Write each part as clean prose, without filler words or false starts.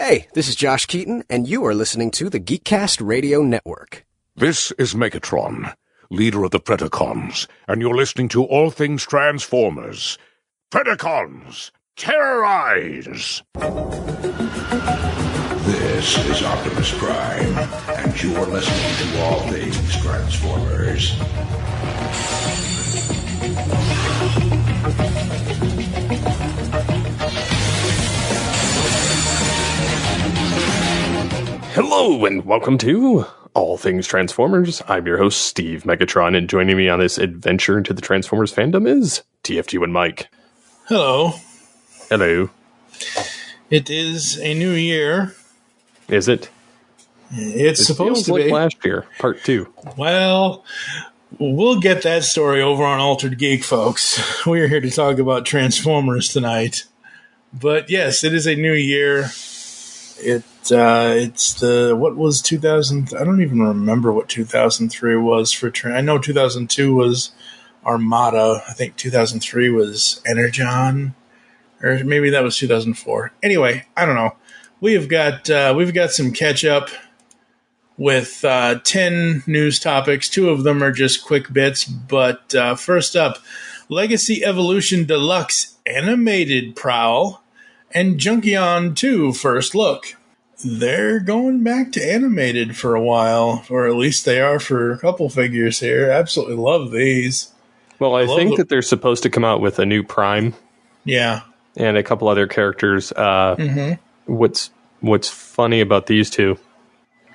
Hey, this is Josh Keaton, and you are listening to the Geekcast Radio Network. This is Megatron, leader of the Predacons, and you're listening to All Things Transformers. Predacons, terrorize! This is Optimus Prime, and you're listening to All Things Transformers. Hello and welcome to All Things Transformers. I'm your host, Steve Megatron, and joining me on this adventure into the Transformers fandom is TFT and Mike. Hello. Hello. It is a new year. Is it? It's supposed to like be. Last year, part 2. Well, we'll get that story over on Altered Geek, folks. We are here to talk about Transformers tonight. But yes, it is a new year. It's the, what was 2000? I don't even remember what 2003 was for. I know 2002 was Armada. I think 2003 was Energon, or maybe that was 2004. Anyway, I don't know. We've got some catch up with 10 news topics. 2 of them are just quick bits. But first up, Legacy Evolution Deluxe Animated Prowl and Junkions 2 First Look. They're going back to animated for a while, or at least they are for a couple figures here. Absolutely love these. Well, I think that they're supposed to come out with a new Prime. Yeah. And a couple other characters. What's funny about these two?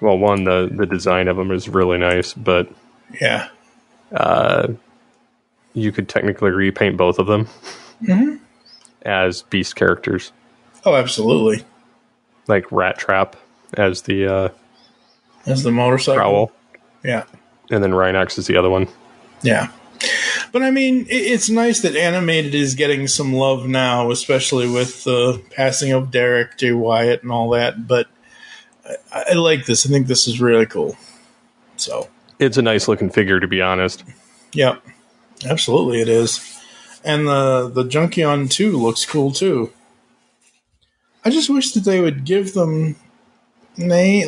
Well, one, the design of them is really nice, but yeah, you could technically repaint both of them as Beast characters. Oh, absolutely. Like Rat Trap as the motorcycle. Prowl. Yeah. And then Rhinox is the other one. Yeah. But I mean, it's nice that animated is getting some love now, especially with the passing of Derek J. Wyatt and all that. But I like this. I think this is really cool. So it's a nice looking figure, to be honest. Yeah, absolutely it is. And the Junkions 2 looks cool too. I just wish that they would give them my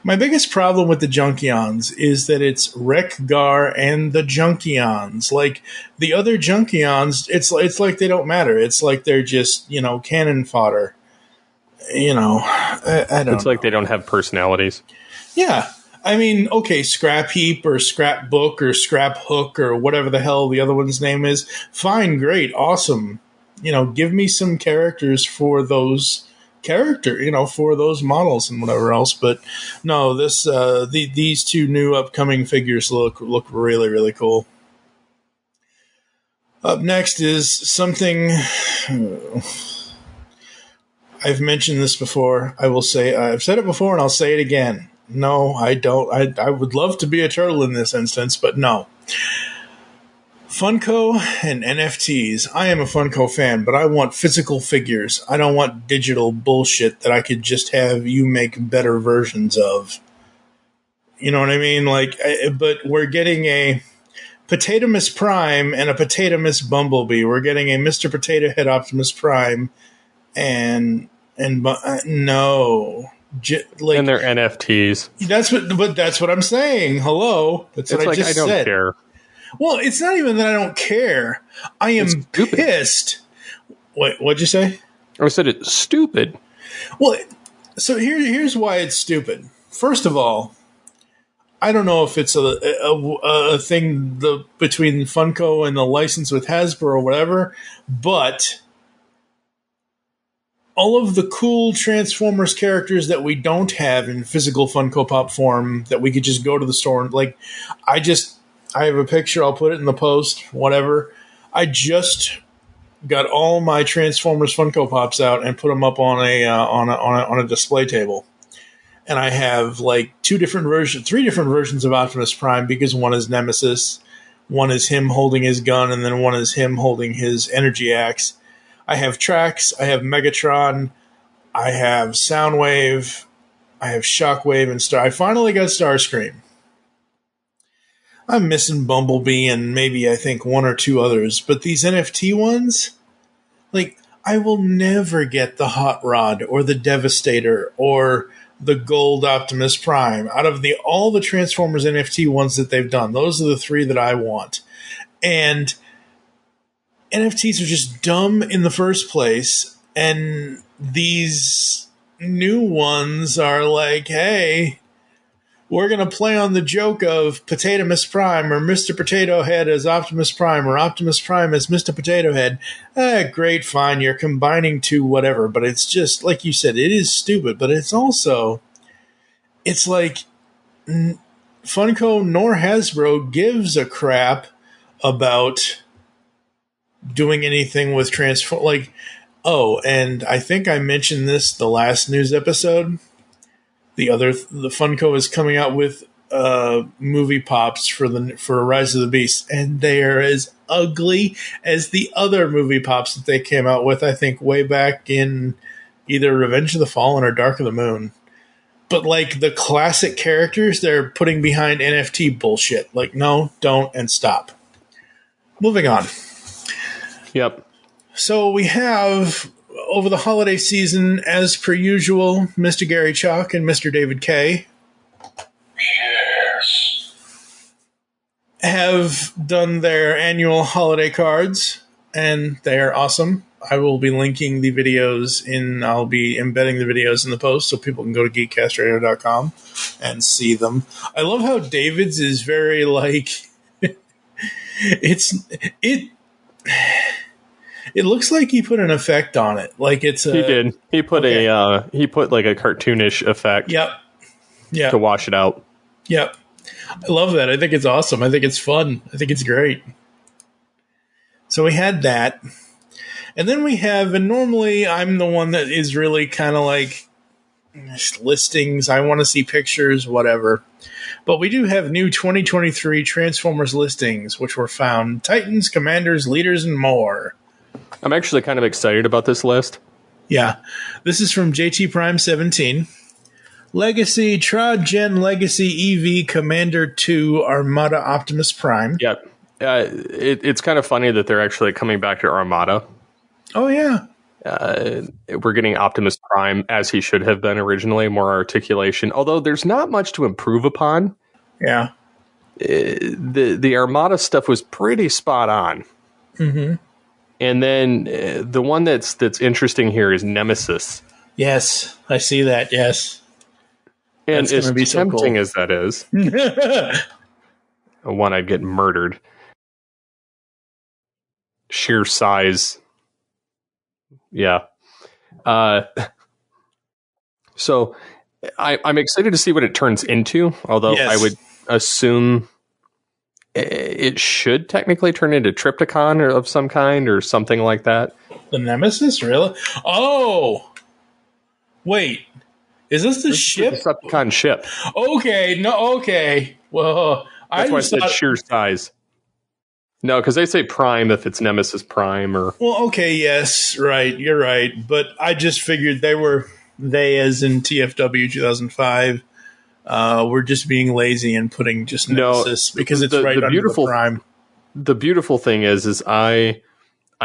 biggest problem with the Junkions is that it's Wreck-Gar and the Junkions. Like, the other Junkions, it's like they don't matter. It's like they're just, cannon fodder. I don't know. It's like they don't have personalities. Yeah. I mean, okay, Scrap Heap or Scrap Book or Scrap Hook or whatever the hell the other one's name is. Fine, great, awesome. Give me some characters for those for those models and whatever else. But no, these 2 new upcoming figures look really, really cool. Up next is something I've mentioned this before. I've said it before and I'll say it again. No, I don't. I would love to be a turtle in this instance, but no. Funko and NFTs. I am a Funko fan, but I want physical figures. I don't want digital bullshit that I could just have you make better versions of. You know what I mean? But we're getting a Potatomus Prime and a Potatomus Bumblebee. We're getting a Mr. Potato Head Optimus Prime and no. And they're NFTs. That's what I'm saying. Hello. That's what I just said. I don't care. Well, it's not even that I don't care. I am pissed. What'd you say? I said it's stupid. Well, so here's why it's stupid. First of all, I don't know if it's a thing between Funko and the license with Hasbro or whatever, but all of the cool Transformers characters that we don't have in physical Funko Pop form that we could just go to the store and I have a picture. I'll put it in the post. Whatever. I just got all my Transformers Funko Pops out and put them up on a display table. And I have 3 different versions of Optimus Prime because one is Nemesis, one is him holding his gun, and then one is him holding his energy axe. I have Trax. I have Megatron. I have Soundwave. I have Shockwave and Star. I finally got Starscream. I'm missing Bumblebee and maybe I think 1 or 2 others. But these NFT ones, I will never get the Hot Rod or the Devastator or the Gold Optimus Prime out of all the Transformers NFT ones that they've done. Those are the 3 that I want. And NFTs are just dumb in the first place. And these new ones are like, hey, we're going to play on the joke of Potatomus Prime or Mr. Potato Head as Optimus Prime or Optimus Prime as Mr. Potato Head. Great, fine, you're combining 2 whatever. But it's just, like you said, it is stupid. But it's also, it's like Funko nor Hasbro gives a crap about doing anything with Transform. Like, oh, and I think I mentioned this the last news episode. The Funko is coming out with movie pops for Rise of the Beast, and they are as ugly as the other movie pops that they came out with, I think, way back in either Revenge of the Fallen or Dark of the Moon. But like the classic characters, they're putting behind NFT bullshit. Like, no, don't, and stop. Moving on. Yep. So we have, over the holiday season, as per usual, Mr. Gary Chalk and Mr. David K. Yes. Have done their annual holiday cards, and they are awesome. I will be linking the videos I'll be embedding the videos in the post so people can go to geekcastradio.com and see them. I love how David's is very like, it looks like he put an effect on it. Like it's he did. He put he put like a cartoonish effect. Yep. Yeah. To wash it out. Yep. I love that. I think it's awesome. I think it's fun. I think it's great. So we had that. And then we have, and normally I'm the one that is really kind of like listings. I want to see pictures, whatever. But we do have new 2023 Transformers listings, which were found Titans, Commanders, Leaders, and more. I'm actually kind of excited about this list. Yeah. This is from JT Prime 17. Legacy, Trod Gen Legacy EV Commander 2 Armada Optimus Prime. Yep. It's kind of funny that they're actually coming back to Armada. Oh, yeah. We're getting Optimus Prime as he should have been originally, more articulation. Although there's not much to improve upon. Yeah. The Armada stuff was pretty spot on. Mm-hmm. And then the one that's interesting here is Nemesis. Yes, I see that, yes. And as tempting so cool. as that is, one I'd get murdered. Sheer size. Yeah. So I'm excited to see what it turns into, although yes. I would assume it should technically turn into Trypticon or of some kind or something like that. The Nemesis? Really? Oh! Wait. Is this the ship? The Trypticon ship. Okay. No, okay. Well, that's why I said sheer size. No, because they say Prime if it's Nemesis Prime or... Well, okay, yes, right, you're right. But I just figured they as in TFW 2005, were just being lazy and putting just Nemesis because it's right under the Prime. The beautiful thing is I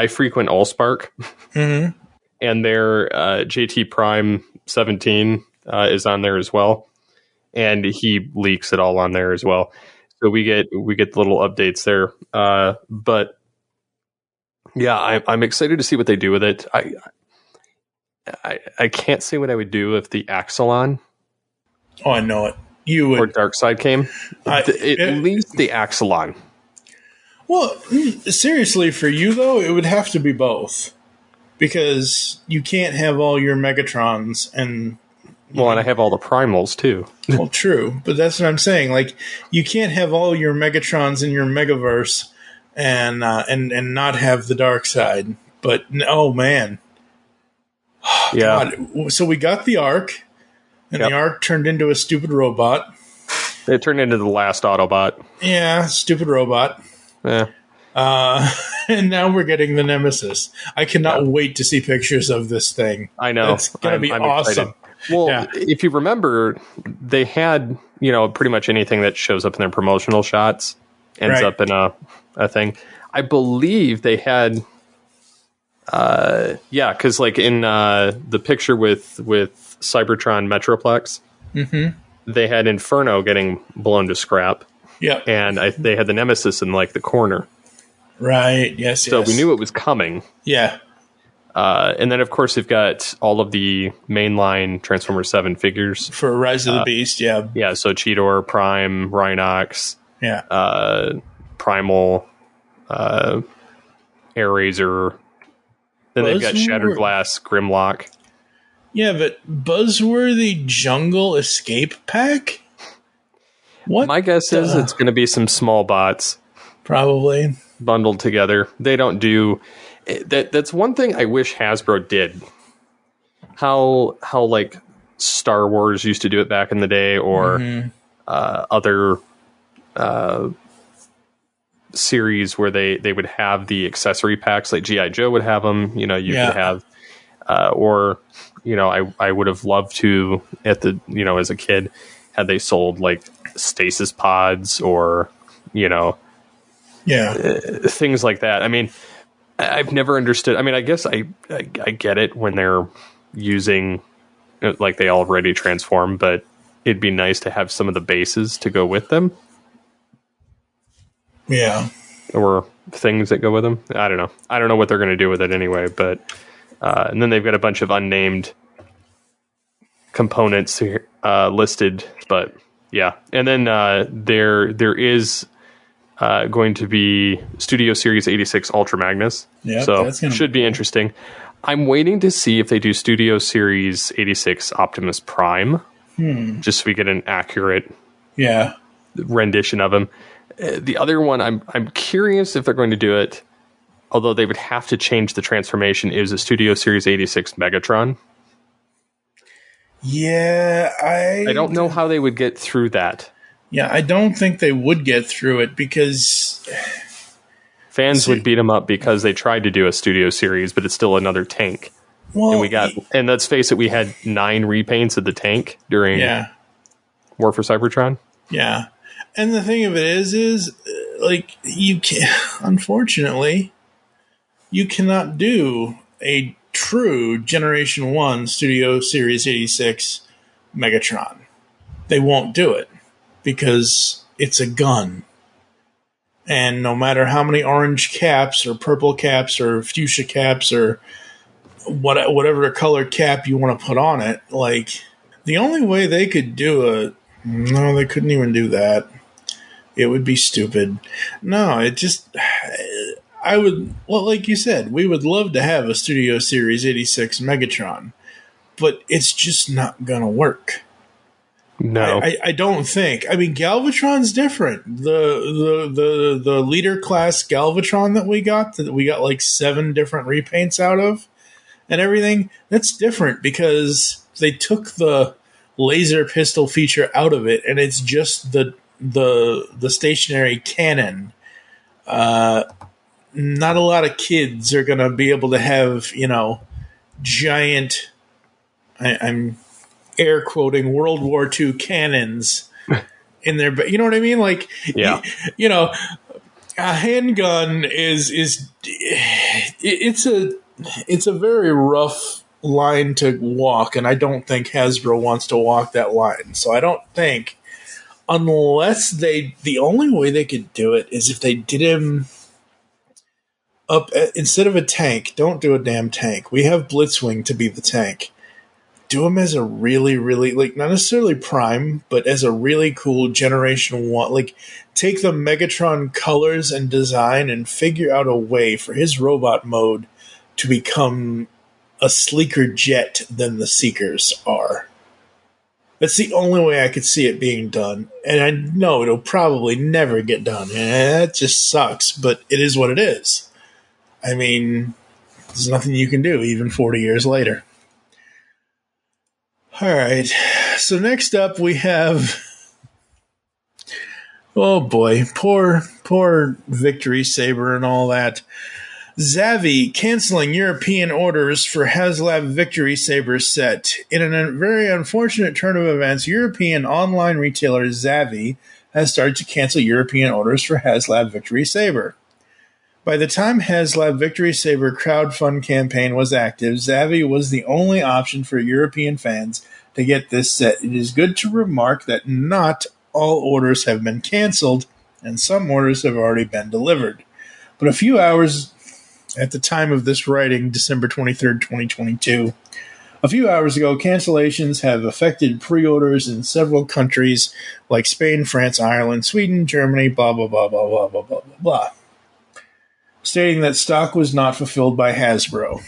frequent Allspark, mm-hmm. and their JT Prime 17 is on there as well, and he leaks it all on there as well. So we get little updates there, but yeah, I'm excited to see what they do with it. I can't say what I would do if the Axelon. Oh, I know it. You would. Or Darkseid came. At least the Axelon. Well, seriously, for you though, it would have to be both, because you can't have all your Megatrons and. Well, and I have all the primals, too. Well, true. But that's what I'm saying. Like, you can't have all your Megatrons in your Megaverse and not have the dark side. But, oh, man. Yeah. God. So we got the Ark, and the Ark turned into a stupid robot. It turned into the last Autobot. Yeah, stupid robot. Yeah. And now we're getting the Nemesis. I cannot wait to see pictures of this thing. I know. It's going to be awesome. Excited. Well, if you remember, they had, pretty much anything that shows up in their promotional shots ends up in a thing. I believe they had Yeah, because like in the picture with Cybertron Metroplex, they had Inferno getting blown to scrap. Yeah. And they had the Nemesis in like the corner. Right. Yes. So we knew it was coming. Yeah. And then, of course, they've got all of the mainline Transformers 7 figures. For Rise of the Beast, yeah. Yeah, so Cheetor, Prime, Rhinox, Primal, Air Razor. Then they've got Shattered Glass, Grimlock. Yeah, but Buzzworthy Jungle Escape Pack? What? My guess is it's going to be some small bots. Probably. Bundled together. They don't do... That's one thing I wish Hasbro did. How like Star Wars used to do it back in the day, or other series where they would have the accessory packs, like G.I. Joe would have them. You could have, or I would have loved to at the as a kid had they sold like stasis pods or things like that. I mean, I've never understood. I mean, I guess I get it when they're using like they already transform, but it'd be nice to have some of the bases to go with them. Yeah. Or things that go with them. I don't know. I don't know what they're going to do with it anyway, but and then they've got a bunch of unnamed components here, listed, but yeah. And then there is going to be Studio Series 86 Ultra Magnus. Yeah, so should be interesting. I'm waiting to see if they do Studio Series 86 Optimus Prime, just so we get an accurate rendition of him. The other one, I'm curious if they're going to do it, although they would have to change the transformation, is a Studio Series 86 Megatron. Yeah, I don't know how they would get through that. Yeah, I don't think they would get through it because... Fans would beat them up because they tried to do a Studio Series, but it's still another tank. Well, and let's face it, we had 9 repaints of the tank during War for Cybertron. Yeah. And the thing of it is like, you can't, unfortunately, you cannot do a true Generation 1 Studio Series 86 Megatron. They won't do it because it's a gun. And no matter how many orange caps or purple caps or fuchsia caps or whatever color cap you want to put on it, like, the only way they could do it, no, they couldn't even do that. It would be stupid. No, it just, I would, well, like you said, we would love to have a Studio Series 86 Megatron, but it's just not going to work. No, I don't think. I mean, Galvatron's different. The leader class Galvatron that we got like 7 different repaints out of and everything, that's different because they took the laser pistol feature out of it and it's just the stationary cannon. Not a lot of kids are going to be able to have, giant, I'm air quoting, World War II cannons in there. But you know what I mean? Like, a handgun it's a very rough line to walk. And I don't think Hasbro wants to walk that line. So I don't think, unless the only way they could do it is if they did him up instead of a tank. Don't do a damn tank. We have Blitzwing to be the tank. Do him as a really, really, like, not necessarily Prime, but as a really cool Generation 1. Like, take the Megatron colors and design and figure out a way for his robot mode to become a sleeker jet than the Seekers are. That's the only way I could see it being done. And I know it'll probably never get done. And that just sucks, but it is what it is. I mean, there's nothing you can do, even 40 years later. All right. So next up we have... Oh boy. Poor Victory Saber and all that. Zavi canceling European orders for HasLab Victory Saber set. In a very unfortunate turn of events, European online retailer Zavi has started to cancel European orders for HasLab Victory Saber. By the time HasLab Victory Saber crowdfund campaign was active, Zavvi was the only option for European fans to get this set. It is good to remark that not all orders have been cancelled, and some orders have already been delivered. But a few hours at the time of this writing, December 23rd, 2022, a few hours ago, cancellations have affected pre-orders in several countries like Spain, France, Ireland, Sweden, Germany, blah, blah, blah, blah, blah, blah, blah, blah, blah, stating that stock was not fulfilled by Hasbro.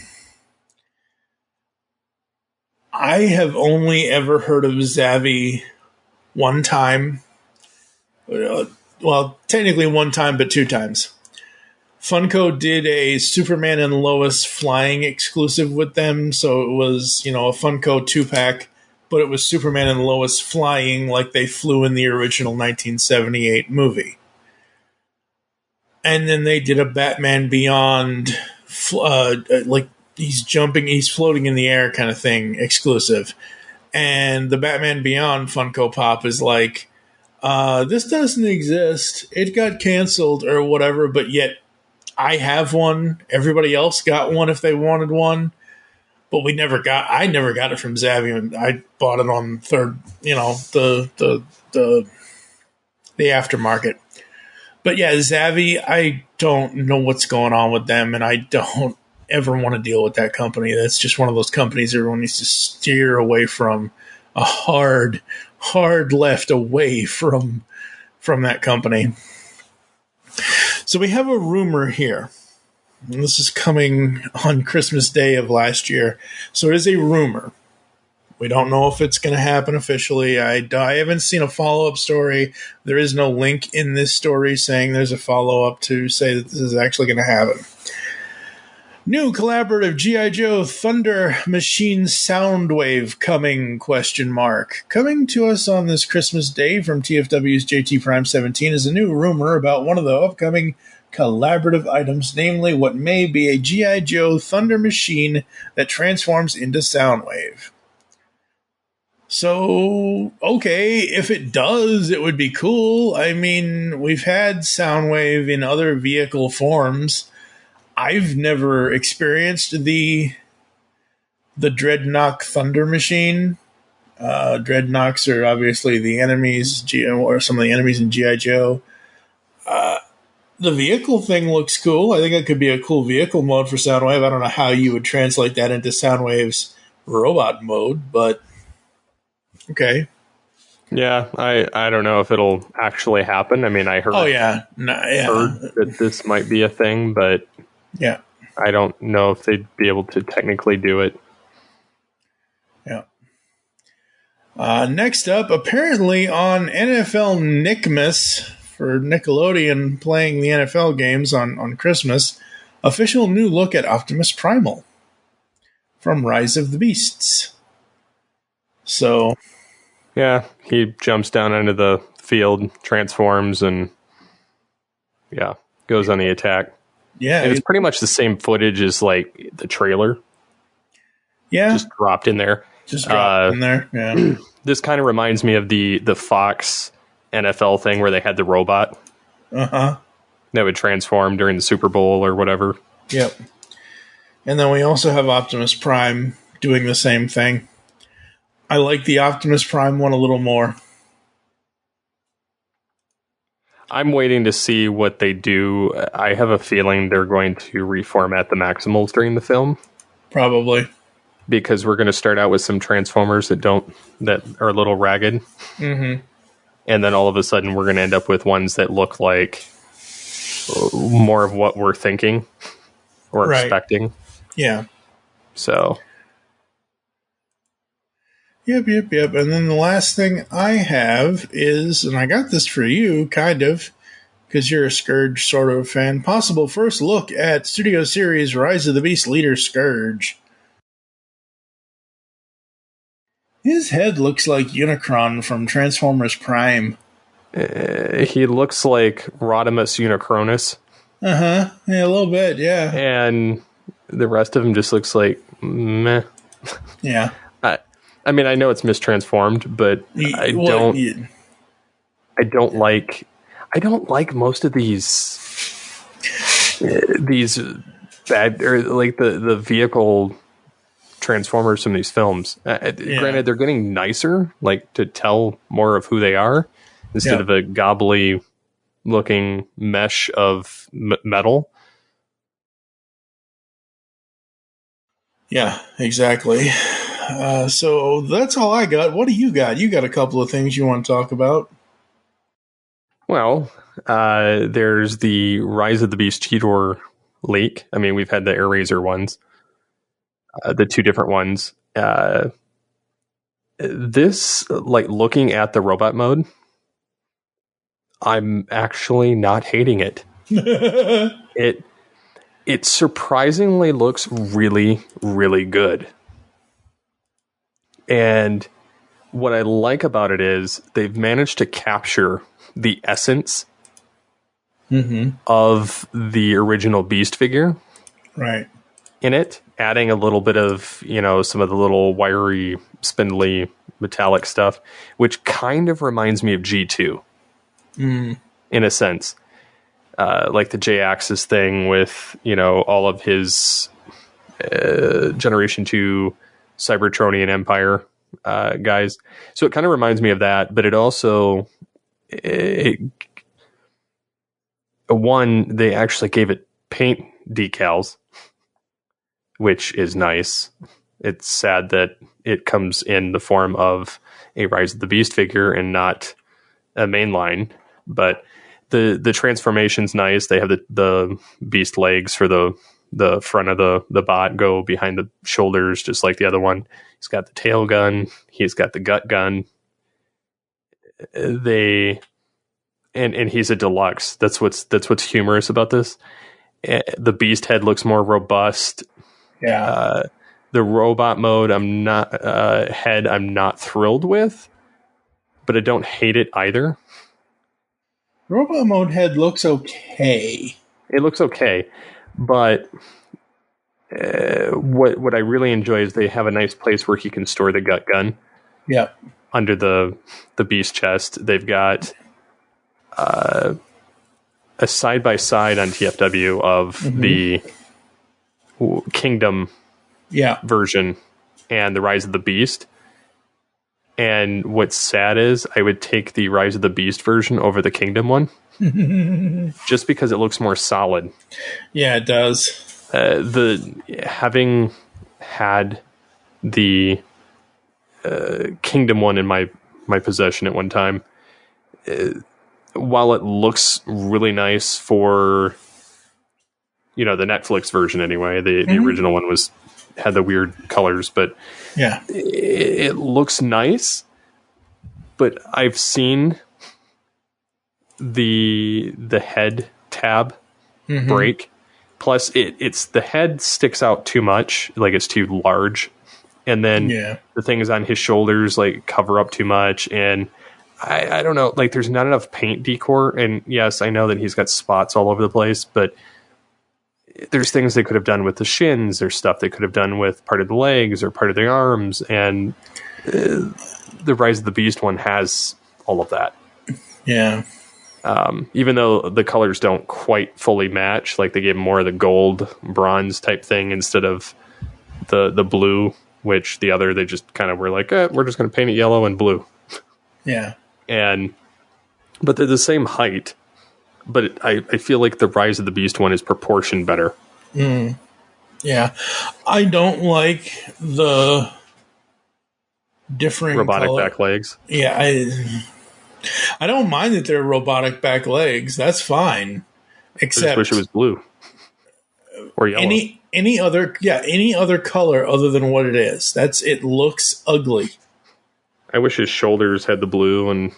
I have only ever heard of Zavvi one time. Well, technically one time, but 2 times. Funko did a Superman and Lois flying exclusive with them, so it was, a Funko 2-pack, but it was Superman and Lois flying like they flew in the original 1978 movie. And then they did a Batman Beyond, like he's floating in the air kind of thing, exclusive. And the Batman Beyond Funko Pop is like, this doesn't exist. It got canceled or whatever, but yet I have one. Everybody else got one if they wanted one. But I never got it from Zavvi, and I bought it on the aftermarket. But yeah, Zavvi, I don't know what's going on with them, and I don't ever want to deal with that company. That's just one of those companies everyone needs to steer away from. A hard left away from that company. So we have a rumor here. And this is coming on Christmas Day of last year. So it is a rumor. We don't know if it's going to happen officially. I haven't seen a follow-up story. There is no link in this story saying there's a follow-up to say that this is actually going to happen. New collaborative G.I. Joe Thunder Machine Soundwave coming, ? Coming to us on this Christmas Day from TFW's JT Prime 17 is a new rumor about one of the upcoming collaborative items, namely what may be a G.I. Joe Thunder Machine that transforms into Soundwave. So, okay, if it does, it would be cool. I mean, we've had Soundwave in other vehicle forms. I've never experienced the Dreadnought Thunder Machine. Dreadnoughts are obviously the enemies, or some of the enemies in G.I. Joe. The vehicle thing looks cool. I think it could be a cool vehicle mode for Soundwave. I don't know how you would translate that into Soundwave's robot mode, but okay. Yeah, I don't know if it'll actually happen. I mean, I heard, heard that this might be a thing, but yeah, I don't know if they'd be able to technically do it. Yeah. Next up, apparently on NFL Nickmas for Nickelodeon playing the NFL games on Christmas, official new look at Optimus Primal from Rise of the Beasts. So, yeah, he jumps down into the field, transforms, and goes on the attack. Yeah, and it's pretty much the same footage as like the trailer. Yeah, just dropped in there. Yeah. This kind of reminds me of the Fox NFL thing where they had the robot. That would transform during the Super Bowl or whatever. Yep. And then we also have Optimus Prime doing the same thing. I like the Optimus Prime one a little more. I'm waiting to see what they do. I have a feeling they're going to reformat the Maximals during the film. Probably. Because we're going to start out with some Transformers that are a little ragged. Mm-hmm. And then all of a sudden we're going to end up with ones that look like more of what we're thinking or expecting. Yeah. So. Yep. And then the last thing I have is, and I got this for you, kind of, because you're a Scourge sort of fan, possible first look at Studio Series Rise of the Beast leader Scourge. His head looks like Unicron from Transformers Prime. He looks like Rodimus Unicronus. Yeah, a little bit, yeah. And the rest of him just looks like meh. Yeah. I mean, I know it's mistransformed, but I don't like most of these these bad, or like the vehicle Transformers from these films. Granted, they're getting nicer, like to tell more of who they are instead of a gobbly looking mesh of metal. Yeah, exactly. So that's all I got. What do you got? You got a couple of things you want to talk about? Well, there's the Rise of the Beast Cheetor leak. I mean, we've had the Air Razor ones, the two different ones. This, like, looking at the robot mode, I'm actually not hating it. It surprisingly looks really, really good. And what I like about it is they've managed to capture the essence of the original Beast figure. Right. In it, adding a little bit of, some of the little wiry, spindly, metallic stuff, which kind of reminds me of G2 in a sense. Like the J-Axis thing with, all of his Generation 2 Cybertronian Empire guys. So it kind of reminds me of that, but it also... One, they actually gave it paint decals, which is nice. It's sad that it comes in the form of a Rise of the Beast figure and not a mainline, but the transformation's nice. They have the beast legs for the front of the bot go behind the shoulders, just like the other one. He's got the tail gun. He's got the gut gun. And he's a deluxe. That's what's humorous about this. The beast head looks more robust. Yeah. The robot mode, I'm not thrilled with, but I don't hate it either. Robot mode head looks okay. It looks okay, but what I really enjoy is they have a nice place where he can store the gut gun. Yep. Under the beast chest. They've got a side-by-side on TFW of the Kingdom version and the Rise of the Beast. And what's sad is I would take the Rise of the Beast version over the Kingdom one. Just because it looks more solid. Yeah, it does. Having had the Kingdom one in my possession at one time, while it looks really nice for the Netflix version anyway, the original one had the weird colors, but it looks nice. But I've seen the head tab break. Plus, it's the head sticks out too much, like it's too large, and then the things on his shoulders like cover up too much, and I don't know, like there's not enough paint decor. And yes, I know that he's got spots all over the place, but there's things they could have done with the shins. There's stuff they could have done with part of the legs or part of the arms, and the Rise of the Beast one has all of that. Yeah. Even though the colors don't quite fully match, like they gave more of the gold bronze type thing instead of the blue, which the other, they just kind of were like, we're just going to paint it yellow and blue. Yeah. But they're the same height, but I feel like the Rise of the Beast one is proportioned better. Yeah. I don't like the differing robotic color. back legs. Yeah, I don't mind that they're robotic back legs. That's fine. Except I just wish it was blue or yellow. Any other color other than what it is. It looks ugly. I wish his shoulders had the blue, and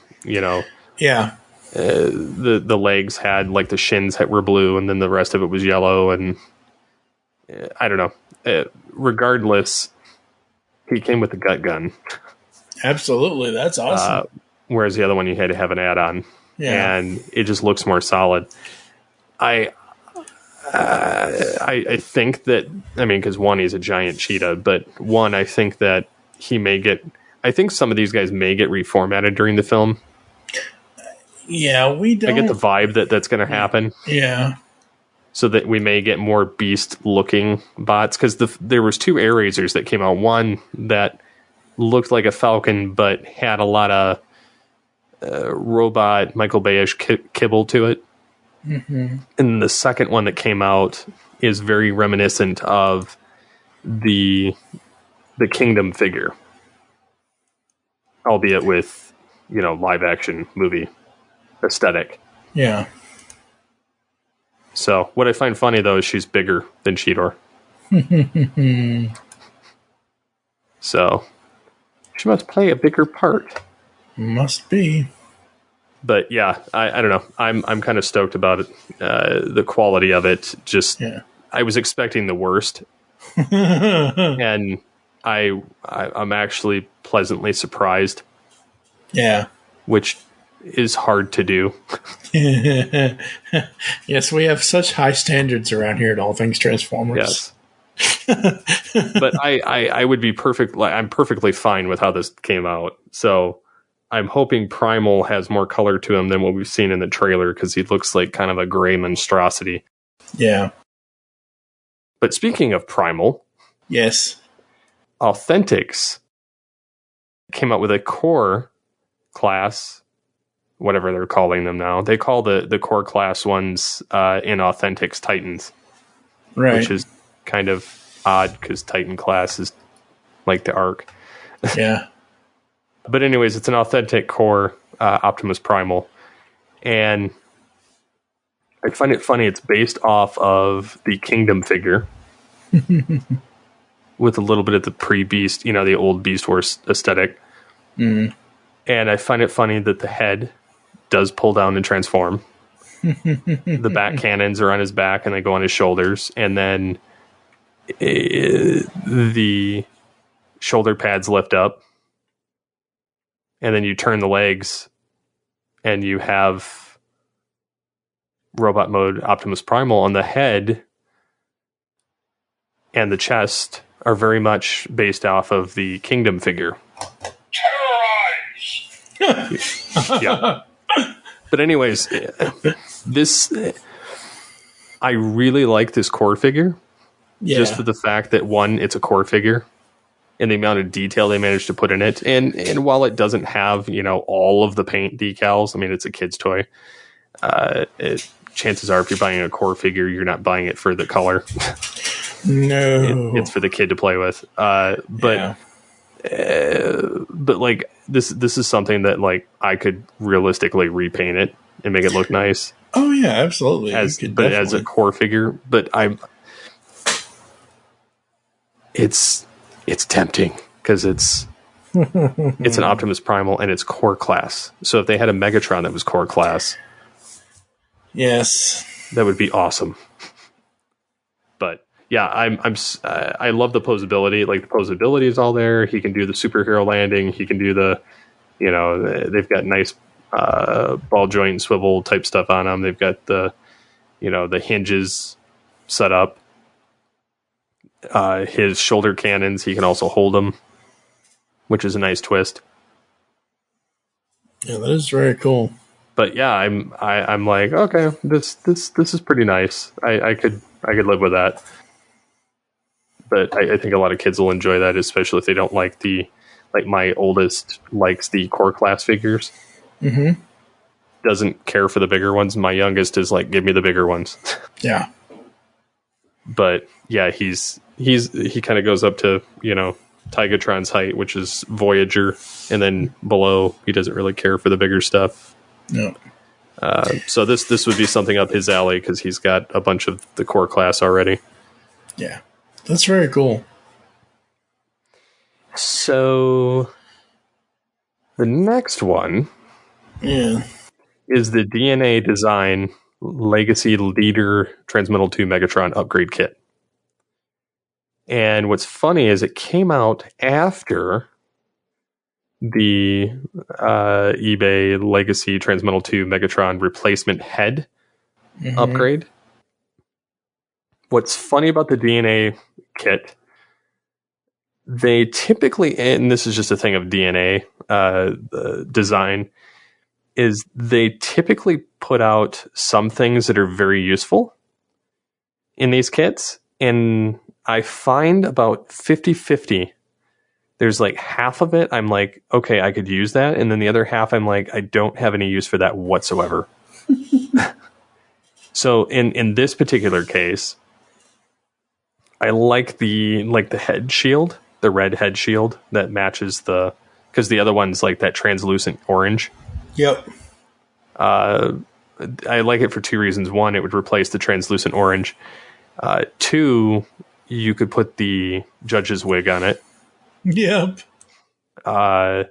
the legs had like the shins were blue, and then the rest of it was yellow. And I don't know. Regardless, he came with the gut gun. Absolutely, that's awesome. Whereas the other one you had to have an add-on, and it just looks more solid. I think that, because one, he's a giant cheetah, but one, I think that he may get. I think some of these guys may get reformatted during the film. Yeah, we don't. I get the vibe that that's going to happen. Yeah. so that we may get more beast-looking bots. Because there was 2 air razors that came out. One that looked like a Falcon, but had a lot of robot Michael Bay-ish kibble to it. Mm-hmm. And the second one that came out is very reminiscent of the Kingdom figure, albeit with, live action movie aesthetic. Yeah. So what I find funny though is she's bigger than Cheetor. So she must play a bigger part. Must be. But yeah, I don't know. I'm kind of stoked about it. The quality of it. Just I was expecting the worst. And I'm actually pleasantly surprised. Yeah. Which is hard to do. Yes, we have such high standards around here at All Things Transformers. Yes. But I would be I'm perfectly fine with how this came out. So I'm hoping Primal has more color to him than what we've seen in the trailer, because he looks like kind of a gray monstrosity. Yeah. But speaking of Primal, yes, Authentics came out with a core class, whatever they're calling them now. They call the core class ones in Authentics Titans, right? Which is kind of odd because Titan class is like the Arc. Yeah. But anyways, it's an authentic core Optimus Primal, and I find it funny. It's based off of the Kingdom figure with a little bit of the pre-Beast, the old Beast Wars aesthetic. Mm. And I find it funny that the head does pull down and transform. The back cannons are on his back and they go on his shoulders, and then the shoulder pads lift up. And then you turn the legs, and you have robot mode Optimus Primal on the head, and the chest are very much based off of the Kingdom figure. Terrorize! Yeah. But anyways, I really like this core figure. Yeah. Just for the fact that, one, it's a core figure, and the amount of detail they managed to put in it. And while it doesn't have, all of the paint decals, I mean, it's a kid's toy. Chances are, if you're buying a core figure, you're not buying it for the color. No. It's for the kid to play with. But like, this is something that, like, I could realistically repaint it and make it look nice. Oh, yeah, absolutely. As a core figure. But it's tempting because it's an Optimus Primal and it's core class. So if they had a Megatron that was core class, yes, that would be awesome. But yeah, I love the posability. Like, the posability is all there. He can do the superhero landing. He can do they've got nice ball joint and swivel type stuff on them. They've got the hinges set up. His shoulder cannons, he can also hold them, which is a nice twist. Yeah, that is very cool. But yeah, I'm like, okay, this is pretty nice. I could live with that. But I think a lot of kids will enjoy that, especially if they don't like my oldest likes the core class figures. Mm-hmm. Doesn't care for the bigger ones. My youngest is like, give me the bigger ones. Yeah. But yeah, he kind of goes up to, Tigatron's height, which is Voyager, and then below he doesn't really care for the bigger stuff. No. So this would be something up his alley because he's got a bunch of the core class already. Yeah, that's very cool. So the next one, is the DNA Design Legacy Leader Transmetal 2 Megatron Upgrade Kit. And what's funny is it came out after the eBay Legacy Transmetal 2 Megatron Replacement Head upgrade. What's funny about the DNA kit, they typically, and this is just a thing of DNA design, is they typically put out some things that are very useful, in these kits, and I find about 50-50. There's like half of it I'm like, okay, I could use that, and then the other half I'm like, I don't have any use for that whatsoever. So in this particular case, I like the head shield, the red head shield that matches because the other one's like that translucent orange. Yep. I like it for two reasons. One, it would replace the translucent orange. Two, you could put the judge's wig on it. Yep. I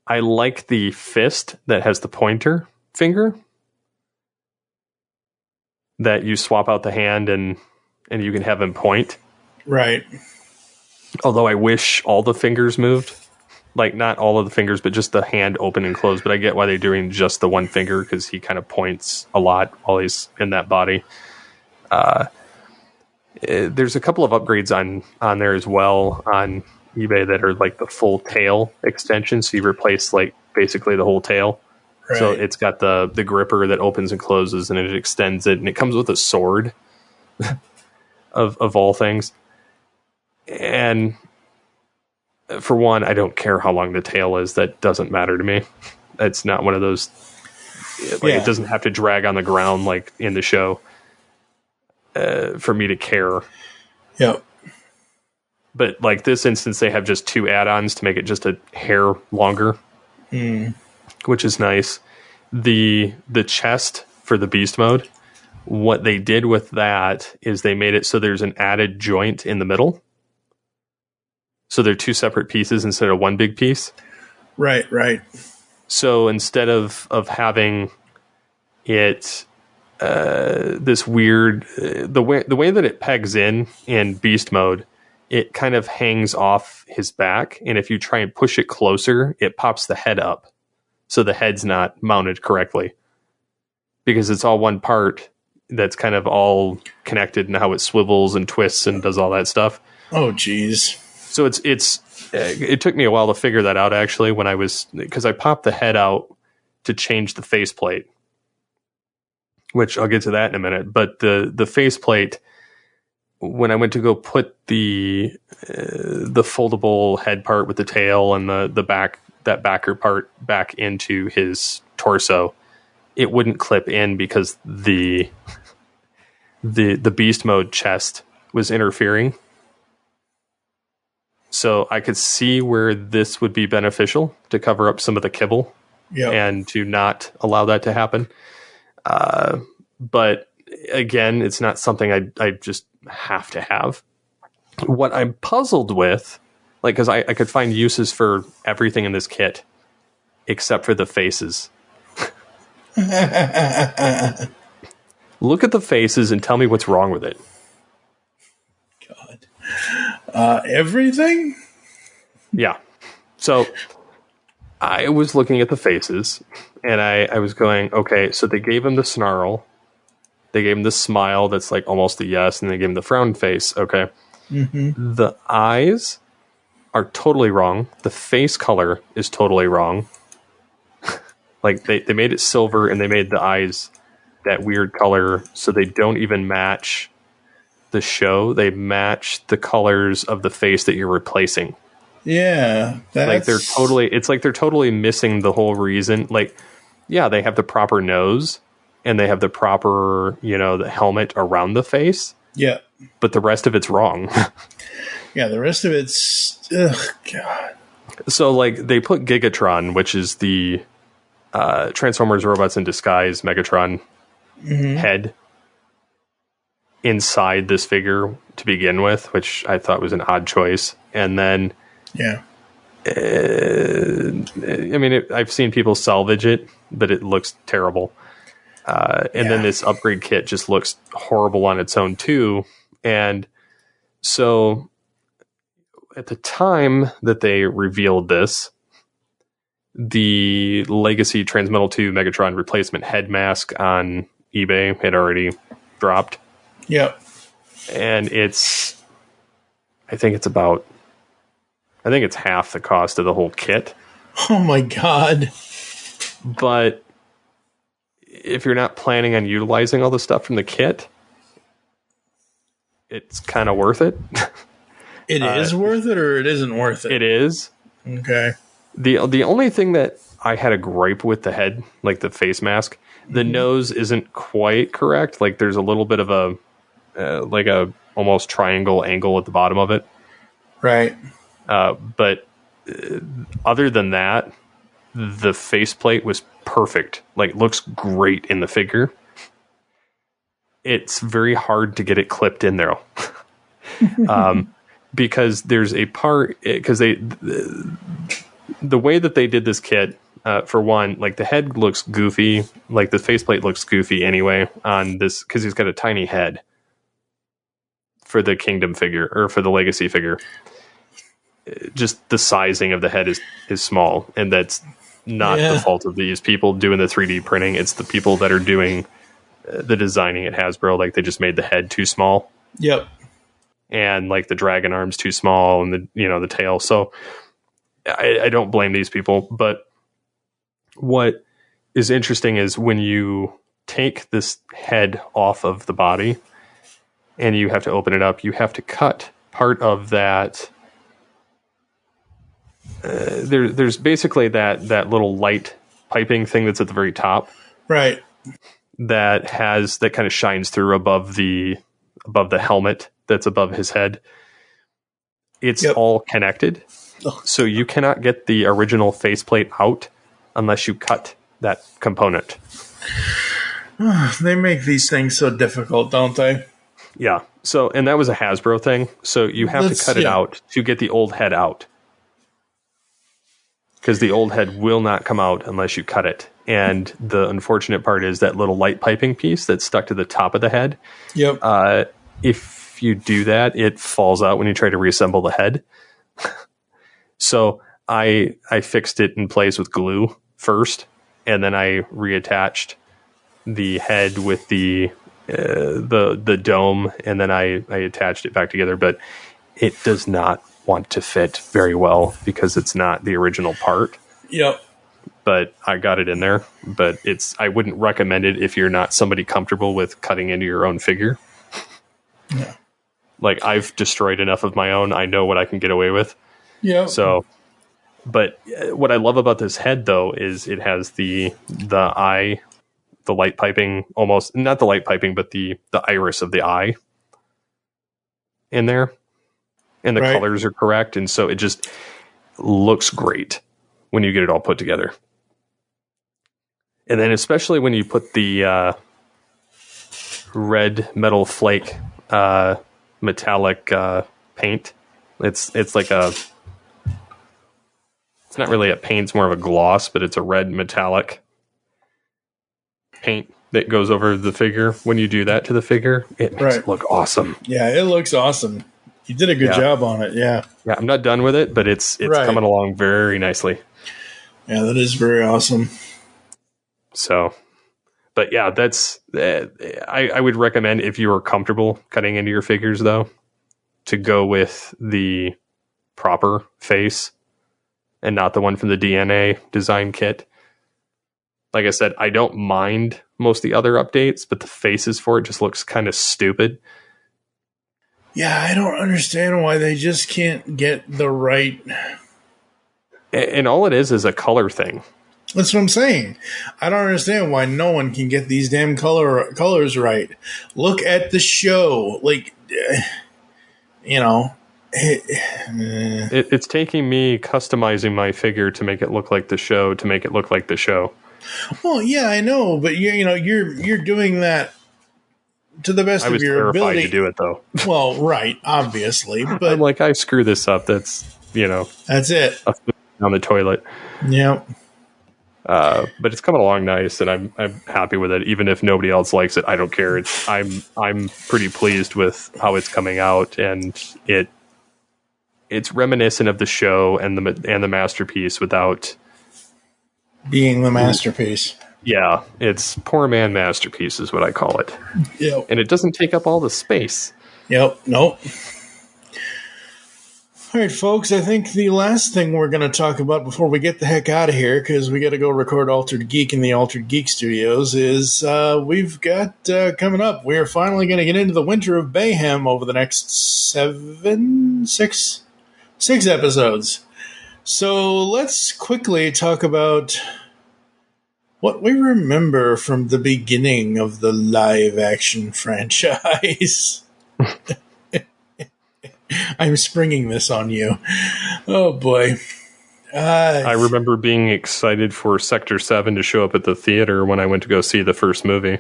like the fist that has the pointer finger, that you swap out the hand and you can have him point. Right. Although I wish all the fingers moved. Like, not all of the fingers, but just the hand open and close. But I get why they're doing just the one finger, because he kind of points a lot while he's in that body. There's a couple of upgrades on there as well on eBay that are like the full tail extension. So you replace like basically the whole tail. Right. So it's got the gripper that opens and closes, and it extends it, and it comes with a sword of all things. And for one, I don't care how long the tail is. That doesn't matter to me. It's not one of those, like, it doesn't have to drag on the ground like in the show for me to care. Yep. But like this instance, they have just 2 add-ons to make it just a hair longer, which is nice. The chest for the beast mode, what they did with that is they made it so there's an added joint in the middle. So they're 2 separate pieces instead of one big piece. Right, right. So instead of having it this weird the way that it pegs in beast mode, it kind of hangs off his back, and if you try and push it closer, it pops the head up, so the head's not mounted correctly, because it's all one part that's kind of all connected, and how it swivels and twists and does all that stuff. Oh, geez. So it took me a while to figure that out, actually, because I popped the head out to change the faceplate, which I'll get to that in a minute. But the faceplate, when I went to go put the foldable head part with the tail and the back, that backer part back into his torso, it wouldn't clip in because the beast mode chest was interfering. So I could see where this would be beneficial to cover up some of the kibble, and to not allow that to happen. But again, it's not something I just have to have. What I'm puzzled with, like, because I could find uses for everything in this kit except for the faces. Look at the faces and tell me what's wrong with it. God. Everything? Yeah. So I was looking at the faces, and I was going, okay, so they gave him the snarl. They gave him the smile that's like almost a yes, and they gave him the frown face. Okay. Mm-hmm. The eyes are totally wrong. The face color is totally wrong. Like they made it silver, and they made the eyes that weird color, so they don't even match the show. They match the colors of the face that you're replacing. Yeah, like they're totally missing the whole reason. Like, yeah, they have the proper nose, and they have the proper, the helmet around the face. Yeah, but the rest of it's wrong. Yeah, the rest of it's God. So like they put Gigatron, which is the Transformers Robots in Disguise Megatron head, inside this figure to begin with, which I thought was an odd choice. And then, I've seen people salvage it, but it looks terrible. Then this upgrade kit just looks horrible on its own too. And so at the time that they revealed this, the Legacy Transmetal 2 Megatron replacement head mask on eBay had already dropped. Yep. And I think it's half the cost of the whole kit. Oh my God. But if you're not planning on utilizing all the stuff from the kit, it's kind of worth it. It is worth it, or it isn't worth it? It is. Okay. The only thing that I had a gripe with the head, like the face mask, the nose isn't quite correct. Like there's a little bit of a like a almost triangle angle at the bottom of it. Right. But other than that, the faceplate was perfect. Like looks great in the figure. It's very hard to get it clipped in there. Because there's a part, because the way that they did this kit, for one, like the head looks goofy, like the faceplate looks goofy anyway on this, because he's got a tiny head for the Kingdom figure, or for the Legacy figure. Just the sizing of the head is small, and that's not the fault of these people doing the 3D printing. It's the people that are doing the designing at Hasbro. Like they just made the head too small. Yep. And like the dragon arms too small, and the tail. So I don't blame these people. But what is interesting is when you take this head off of the body and you have to open it up, you have to cut part of that. There's basically that little light piping thing that's at the very top, right? That kind of shines through above the helmet that's above his head. It's all connected, so you cannot get the original faceplate out unless you cut that component. They make these things so difficult, don't they? Yeah. So, and that was a Hasbro thing. So you have to cut it out to get the old head out. Because the old head will not come out unless you cut it. And the unfortunate part is that little light piping piece that's stuck to the top of the head. Yep. If you do that, it falls out when you try to reassemble the head. So I fixed it in place with glue first, and then I reattached the head with the dome, and then I attached it back together. But it does not want to fit very well because it's not the original part. Yep. But I got it in there. But I wouldn't recommend it if you're not somebody comfortable with cutting into your own figure. Yeah. Like I've destroyed enough of my own. I know what I can get away with. Yeah. So, but what I love about this head though is it has the eye, the light piping, almost not the light piping, but the iris of the eye in there. And the colors are correct. And so it just looks great when you get it all put together. And then especially when you put the red metal flake metallic paint. It's like it's not really a paint, it's more of a gloss, but it's a red metallic paint that goes over the figure. When you do that to the figure, it makes it look awesome. Yeah, it looks awesome. You did a good job on it, yeah. Yeah, I'm not done with it, but it's coming along very nicely. Yeah, that is very awesome. So, but yeah, that's I would recommend, if you are comfortable cutting into your figures, though, to go with the proper face and not the one from the DNA design kit. Like I said, I don't mind most of the other updates, but the faces for it just looks kind of stupid. Yeah, I don't understand why they just can't get the right... And all it is a color thing. That's what I'm saying. I don't understand why no one can get these damn colors right. Look at the show. Like, It's taking me customizing my figure to make it look like the show, to make it look like the show. Well, yeah, I know, but you're doing that to the best of your ability. I was terrified to do it, though. Well, right, obviously, but I'm like, I screw this up. That's that's it. On the toilet. Yep. But it's coming along nice, and I'm happy with it. Even if nobody else likes it, I don't care. I'm pretty pleased with how it's coming out, and it's reminiscent of the show and the masterpiece without being the masterpiece. Yeah, it's poor man masterpiece is what I call it. Yep. And it doesn't take up all the space. Yep. Nope. All right, folks, I think the last thing we're going to talk about before we get the heck out of here, because we got to go record Altered Geek in the Altered Geek Studios, is we've got coming up, we're finally going to get into the Winter of Mayhem over the next six episodes. So let's quickly talk about what we remember from the beginning of the live-action franchise. I'm springing this on you. Oh, boy. I remember being excited for Sector 7 to show up at the theater when I went to go see the first movie.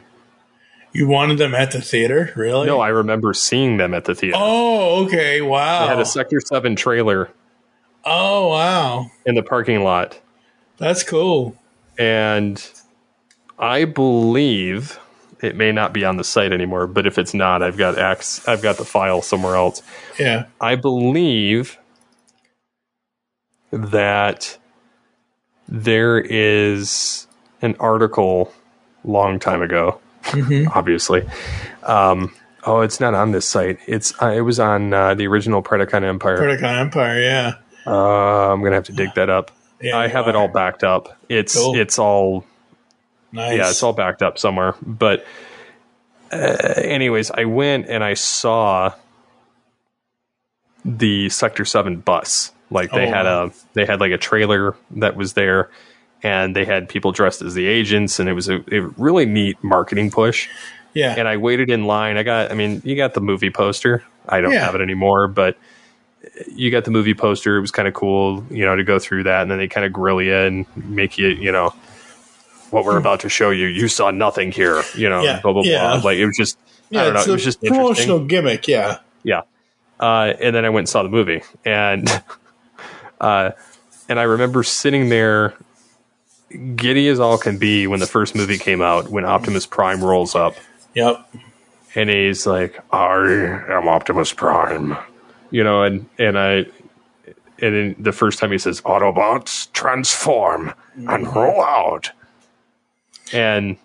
You wanted them at the theater? Really? No, I remember seeing them at the theater. Oh, okay. Wow. They had a Sector 7 trailer. Oh, wow. In the parking lot. That's cool. And I believe... it may not be on the site anymore, but if it's not, I've got the file somewhere else. Yeah. I believe that there is an article long time ago, obviously. It's not on this site. It was on the original Predacon Empire. Predacon Empire, yeah. I'm going to have to dig that up. Yeah, I have it all backed up. It's all... nice. Yeah, it's all backed up somewhere. But anyways, I went and I saw the Sector 7 bus. Like they had like a trailer that was there, and they had people dressed as the agents, and it was a really neat marketing push. Yeah. And I waited in line. You got the movie poster. I don't have it anymore, but you got the movie poster. It was kind of cool, to go through that, and then they kind of grill you and make you, what we're about to show you. You saw nothing here, blah, blah, blah. Like, it was just, I don't know. It was just promotional gimmick. Yeah. Yeah. And then I went and saw the movie, and I remember sitting there giddy as all can be when the first movie came out, when Optimus Prime rolls up. Yep. And he's like, I am Optimus Prime, and then the first time he says, Autobots, transform and roll out. And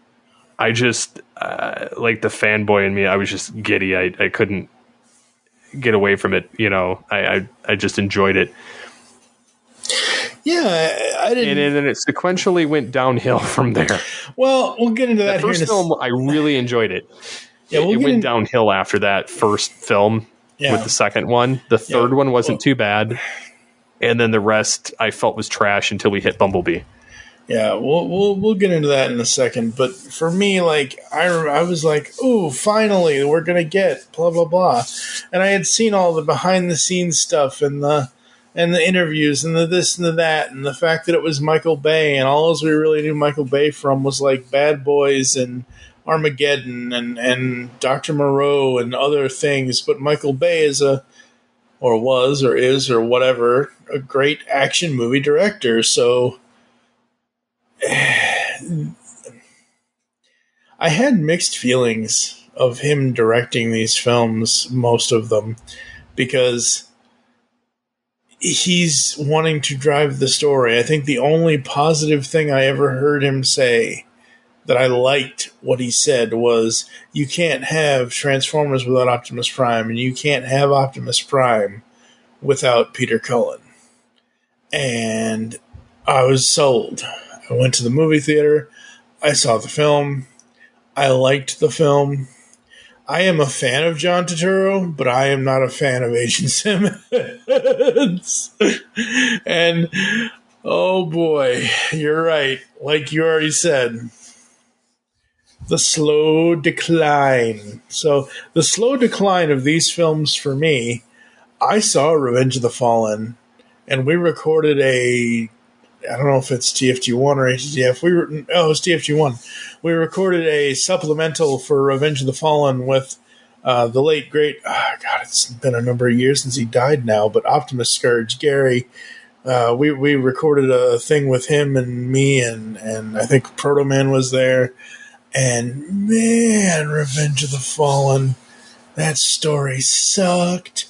I just, like the fanboy in me, I was just giddy. I couldn't get away from it. I just enjoyed it. Yeah, I didn't. And then it sequentially went downhill from there. Well, we'll get into that. The first film, I really enjoyed it. Yeah, it went downhill after that first film with the second one. The third one wasn't too bad. And then the rest I felt was trash until we hit Bumblebee. Yeah, we'll get into that in a second. But for me, like, I was like, ooh, finally, we're going to get blah, blah, blah. And I had seen all the behind-the-scenes stuff and the interviews and the this and the that, and the fact that it was Michael Bay, and all we really knew Michael Bay from was, like, Bad Boys and Armageddon and Dr. Moreau and other things. But Michael Bay is a great action movie director. So I had mixed feelings of him directing these films, most of them, because he's wanting to drive the story. I think the only positive thing I ever heard him say that I liked what he said was, you can't have Transformers without Optimus Prime, and you can't have Optimus Prime without Peter Cullen. And I was sold. I went to the movie theater. I saw the film. I liked the film. I am a fan of John Turturro, but I am not a fan of Agent Simmons. And, oh boy, you're right. Like you already said, the slow decline. So, the slow decline of these films for me, I saw Revenge of the Fallen, and we recorded I don't know if it's TFG1 or HTF. It was TFG1. We recorded a supplemental for Revenge of the Fallen with the late, great, it's been a number of years since he died now, but Optimus Scourge, Gary. We recorded a thing with him and me, and I think Proto Man was there. And man, Revenge of the Fallen, that story sucked.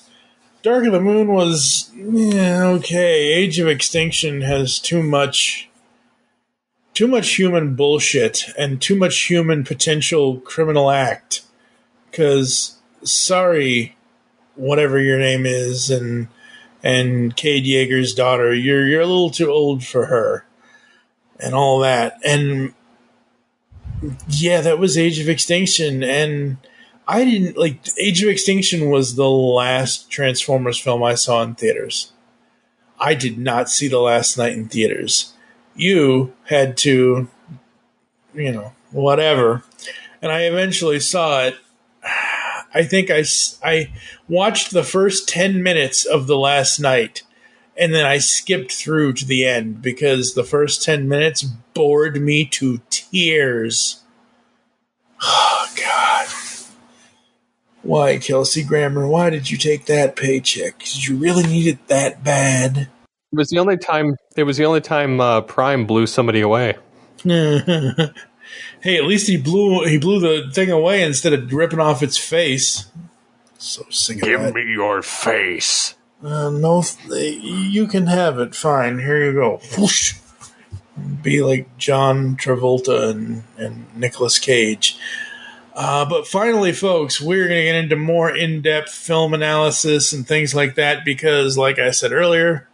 Dark of the Moon was okay. Age of Extinction has too much human bullshit and too much human potential criminal act. Because, sorry, whatever your name is, and and Cade Yeager's daughter. You're a little too old for her, and all that. And yeah, that was Age of Extinction, and I didn't like Age of Extinction was the last Transformers film I saw in theaters. I did not see The Last Night in theaters. You had to, whatever. And I eventually saw it. I think I watched the first 10 minutes of The Last Night, and then I skipped through to the end because the first 10 minutes bored me to tears. Oh, God. Why, Kelsey Grammer? Why did you take that paycheck? Did you really need it that bad? It was the only time Prime blew somebody away. Hey, at least he blew the thing away instead of ripping off its face. So sick of that. Give me your face. No, you can have it. Fine, here you go. Whoosh. Be like John Travolta and Nicolas Cage. But finally, folks, we're going to get into more in-depth film analysis and things like that because, like I said earlier,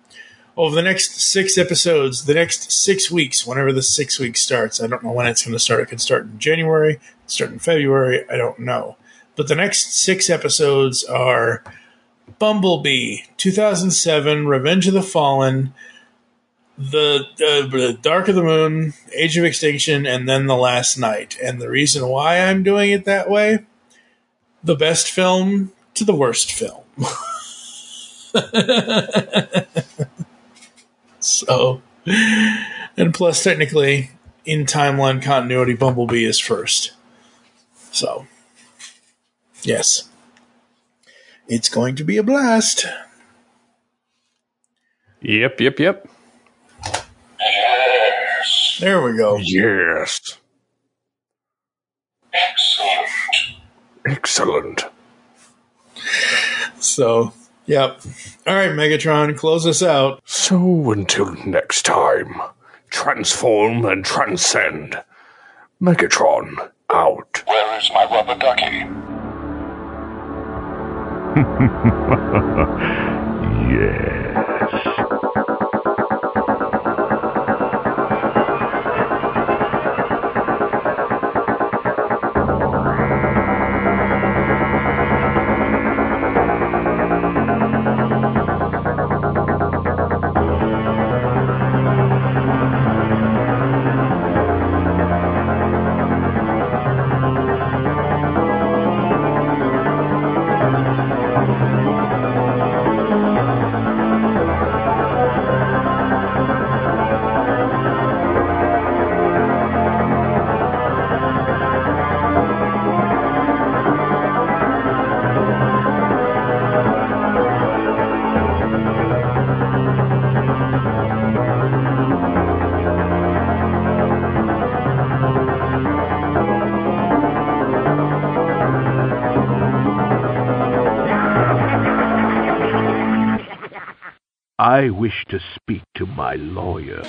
over the next 6 episodes, the next 6 weeks, whenever the 6 week starts, I don't know when it's going to start. It could start in January, start in February, I don't know. But the next 6 episodes are Bumblebee, 2007, Revenge of the Fallen, the Dark of the Moon, Age of Extinction, and then The Last Night. And the reason why I'm doing it that way, the best film to the worst film. So, and plus technically, in timeline continuity, Bumblebee is first. So, yes. It's going to be a blast. Yep. Yes. There we go. Yes. Excellent. Excellent. So, yep. All right, Megatron, close us out. So until next time, transform and transcend. Megatron, out. Where is my rubber ducky? Yes. I wish to speak to my lawyer.